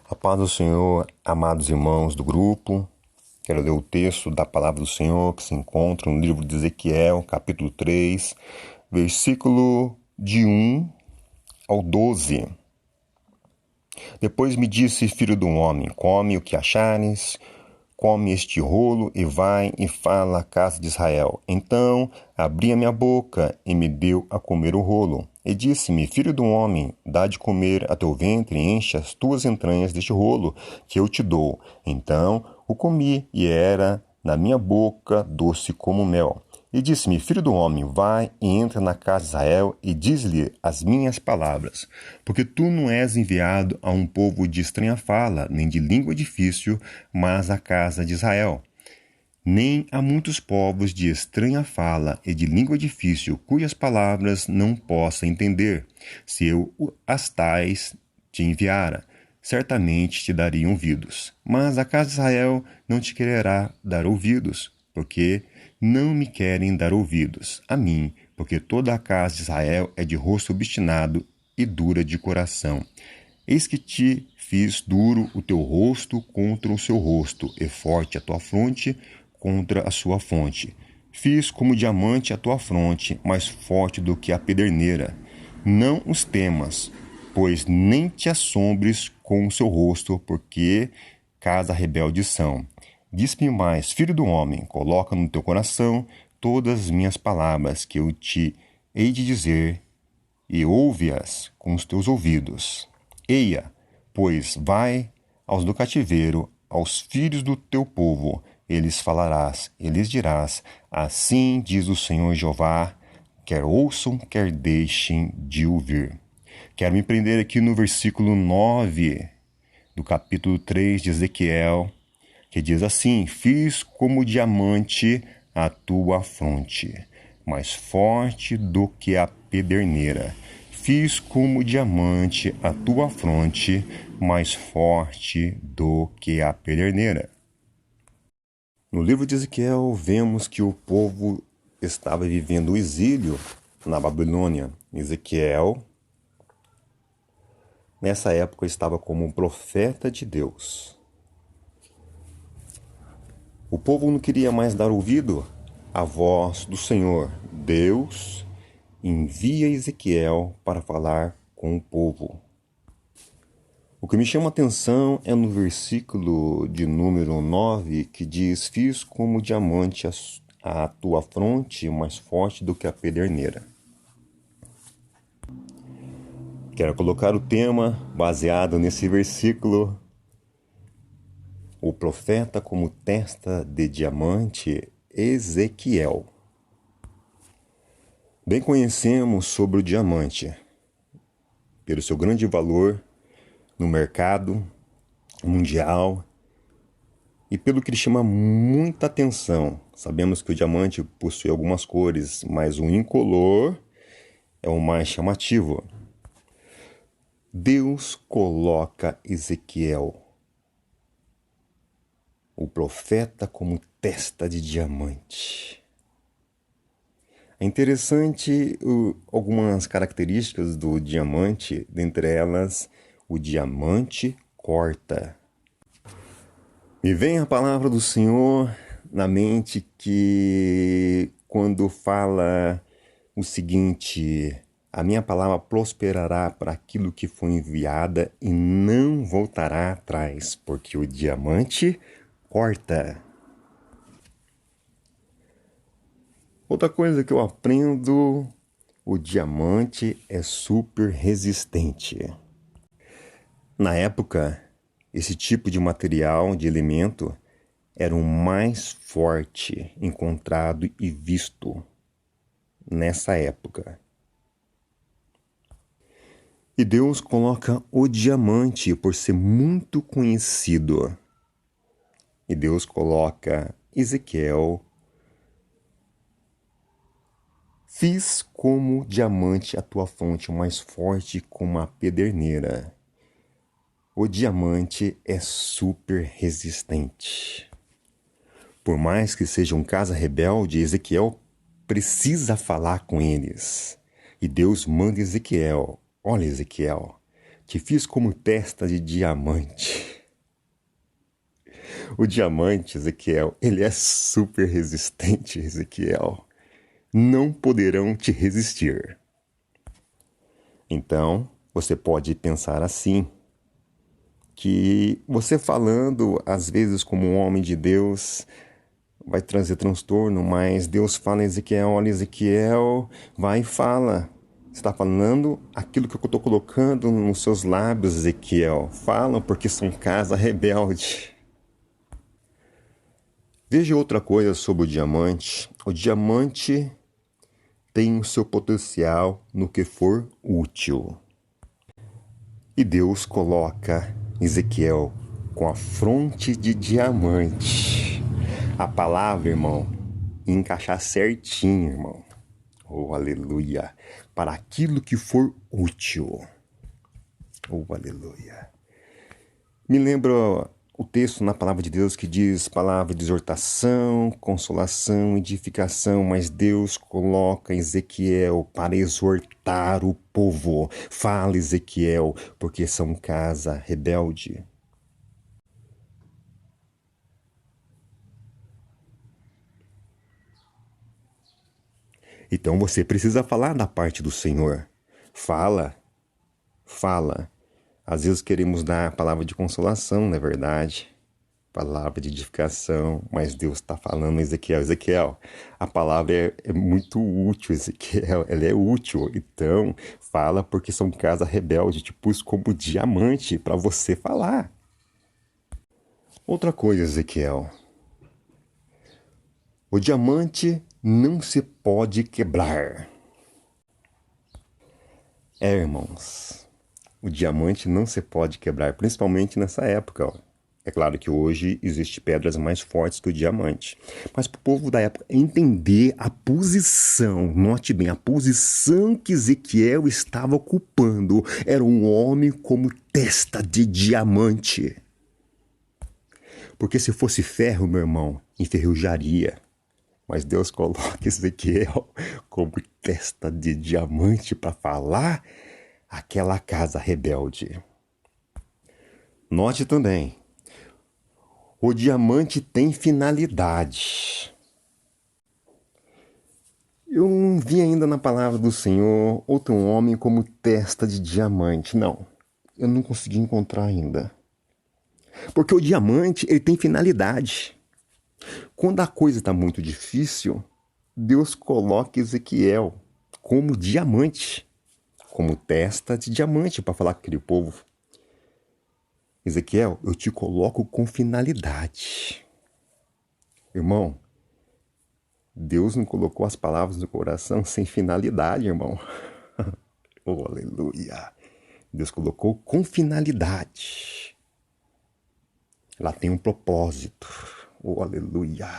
A paz do Senhor, amados irmãos do grupo, quero ler o texto da palavra do Senhor que se encontra no livro de Ezequiel, capítulo 3, versículo de 1 ao 12. Depois me disse, filho do homem, come o que achares, come este rolo e vai e fala à casa de Israel. Então abri a minha boca e me deu a comer o rolo. E disse-me, filho do homem, dá de comer a teu ventre e enche as tuas entranhas deste rolo que eu te dou. Então o comi e era na minha boca doce como mel. E disse-me, filho do homem, vai e entra na casa de Israel e diz-lhe as minhas palavras. Porque tu não és enviado a um povo de estranha fala, nem de língua difícil, mas à casa de Israel. Nem a muitos povos de estranha fala e de língua difícil, cujas palavras não possa entender. Se eu as tais te enviara, certamente te dariam ouvidos. Mas a casa de Israel não te quererá dar ouvidos, porque não me querem dar ouvidos a mim, porque toda a casa de Israel é de rosto obstinado e dura de coração. Eis que te fiz duro o teu rosto contra o seu rosto, e forte a tua fronte contra a sua fronte. Fiz como diamante a tua fronte, mais forte do que a pederneira. Não os temas, pois nem te assombres com o seu rosto, porque casa rebelde são. Diz-me mais, filho do homem, coloca no teu coração todas as minhas palavras que eu te hei de dizer, e ouve-as com os teus ouvidos. Eia, pois vai aos do cativeiro, aos filhos do teu povo, eles falarás, e lhes dirás, assim diz o Senhor Jeová, quer ouçam, quer deixem de ouvir. Quero me prender aqui no versículo 9 do capítulo 3 de Ezequiel, que diz assim, fiz como diamante a tua fronte, mais forte do que a pederneira. Fiz como diamante a tua fronte, mais forte do que a pederneira. No livro de Ezequiel, vemos que o povo estava vivendo o exílio na Babilônia. Ezequiel, nessa época, estava como um profeta de Deus. O povo não queria mais dar ouvido à voz do Senhor. Deus envia Ezequiel para falar com o povo. O que me chama a atenção é no versículo de número 9, que diz, fiz como diamante a tua fronte mais forte do que a pederneira. Quero colocar o tema baseado nesse versículo. O profeta como testa de diamante, Ezequiel. Bem conhecemos sobre o diamante, pelo seu grande valor no mercado mundial e pelo que lhe chama muita atenção. Sabemos que o diamante possui algumas cores, mas o incolor é o mais chamativo. Deus coloca Ezequiel, o profeta, como testa de diamante. É interessante algumas características do diamante, dentre elas, o diamante corta. Me vem a palavra do Senhor na mente que quando fala o seguinte, a minha palavra prosperará para aquilo que foi enviada e não voltará atrás, porque o diamante corta. Outra coisa que eu aprendo, o diamante é super resistente. Na época, esse tipo de material, de elemento, era o mais forte encontrado e visto nessa época. E Deus coloca o diamante por ser muito conhecido. E Deus coloca Ezequiel. Fiz como diamante a tua fonte, mais forte como a pederneira. O diamante é super resistente. Por mais que seja um casa rebelde, Ezequiel precisa falar com eles. E Deus manda Ezequiel, olha Ezequiel, te fiz como testa de diamante. O diamante, Ezequiel, ele é super resistente, Ezequiel. Não poderão te resistir. Então, você pode pensar assim, que você falando, às vezes, como um homem de Deus, vai trazer transtorno, mas Deus fala em Ezequiel, olha, Ezequiel, vai e fala. Você está falando aquilo que eu estou colocando nos seus lábios, Ezequiel. Falam porque são casa rebelde. Veja outra coisa sobre o diamante. O diamante tem o seu potencial no que for útil. E Deus coloca Ezequiel com a fronte de diamante. A palavra, irmão, encaixar certinho, irmão. Oh, aleluia. Para aquilo que for útil. Oh, aleluia. Me lembra o texto na palavra de Deus que diz palavra de exortação, consolação, edificação, mas Deus coloca Ezequiel para exortar o povo. Fala, Ezequiel, porque são casa rebelde. Então você precisa falar da parte do Senhor. Fala. Às vezes queremos dar a palavra de consolação, não é verdade? Palavra de edificação, mas Deus está falando, Ezequiel, a palavra é muito útil, Ezequiel, ela é útil, então fala porque são casa rebelde, te pus como diamante para você falar. Outra coisa, Ezequiel, o diamante não se pode quebrar. Irmãos, o diamante não se pode quebrar, principalmente nessa época, ó. É claro que hoje existem pedras mais fortes que o diamante. Mas para o povo da época entender a posição, note bem, a posição que Ezequiel estava ocupando, era um homem como testa de diamante. Porque se fosse ferro, meu irmão, enferrujaria. Mas Deus coloca Ezequiel como testa de diamante para falar aquela casa rebelde. Note também, o diamante tem finalidade. Eu não vi ainda na palavra do Senhor outro homem como testa de diamante. Não, eu não consegui encontrar ainda. Porque o diamante, ele tem finalidade. Quando a coisa está muito difícil, Deus coloca Ezequiel como diamante, como testa de diamante, para falar com aquele povo. Ezequiel, eu te coloco com finalidade. Irmão, Deus não colocou as palavras no coração sem finalidade, irmão. Oh, aleluia. Deus colocou com finalidade. Ela tem um propósito. Oh, aleluia.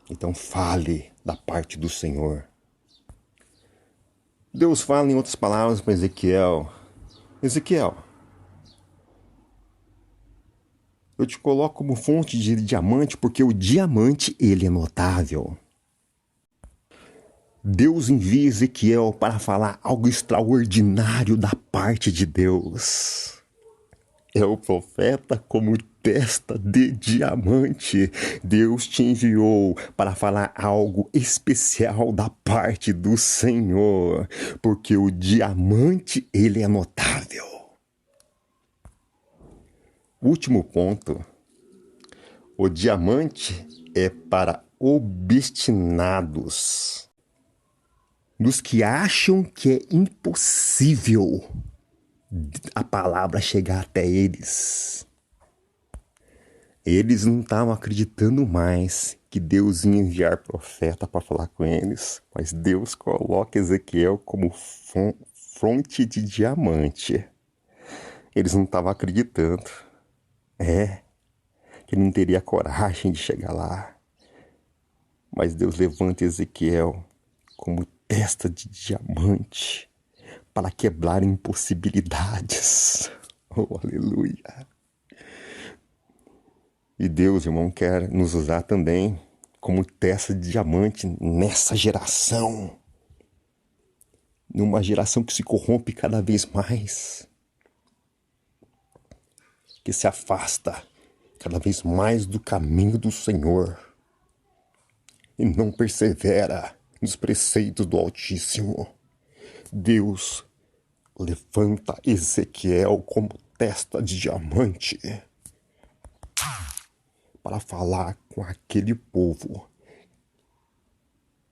Então fale da parte do Senhor. Deus fala em outras palavras para Ezequiel. Ezequiel, eu te coloco como fonte de diamante porque o diamante, ele é notável. Deus envia Ezequiel para falar algo extraordinário da parte de Deus. É o profeta como testa de diamante. Deus te enviou para falar algo especial da parte do Senhor, porque o diamante, ele é notável. Último ponto. O diamante é para obstinados, dos que acham que é impossível a palavra chegar até eles. Eles não estavam acreditando mais que Deus ia enviar profeta para falar com eles, mas Deus coloca Ezequiel como fronte de diamante. Eles não estavam acreditando. Que ele não teria coragem de chegar lá. Mas Deus levanta Ezequiel como testa de diamante para quebrar impossibilidades. Oh, aleluia. E Deus, irmão, quer nos usar também como testa de diamante nessa geração. Numa geração que se corrompe cada vez mais. Que se afasta cada vez mais do caminho do Senhor e não persevera nos preceitos do Altíssimo, Deus levanta Ezequiel como testa de diamante para falar com aquele povo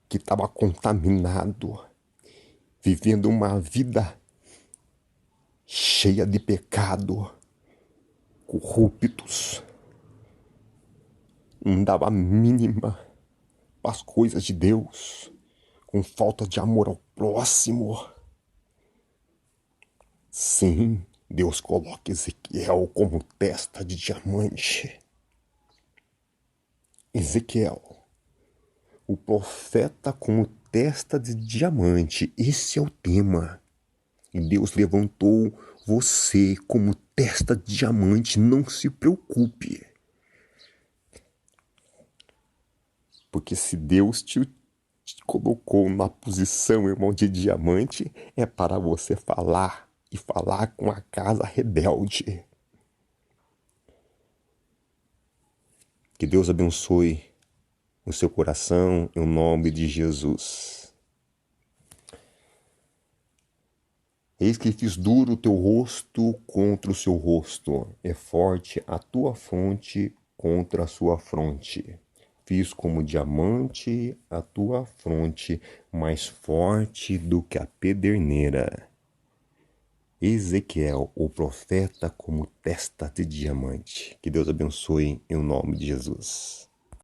que estava contaminado, vivendo uma vida cheia de pecado, corruptos, não dava a mínima para as coisas de Deus, com falta de amor ao próximo. Sim, Deus coloca Ezequiel como testa de diamante. Ezequiel, o profeta como testa de diamante, esse é o tema. E Deus levantou você como testa de diamante, não se preocupe. Porque se Deus te colocou na posição, irmão, de diamante, é para você falar e falar com a casa rebelde. Que Deus abençoe o seu coração, em nome de Jesus. Eis que fiz duro o teu rosto contra o seu rosto, é forte a tua fronte contra a sua fronte. Fiz como diamante a tua fronte, mais forte do que a pederneira. Ezequiel, o profeta, como testa de diamante. Que Deus abençoe em nome de Jesus.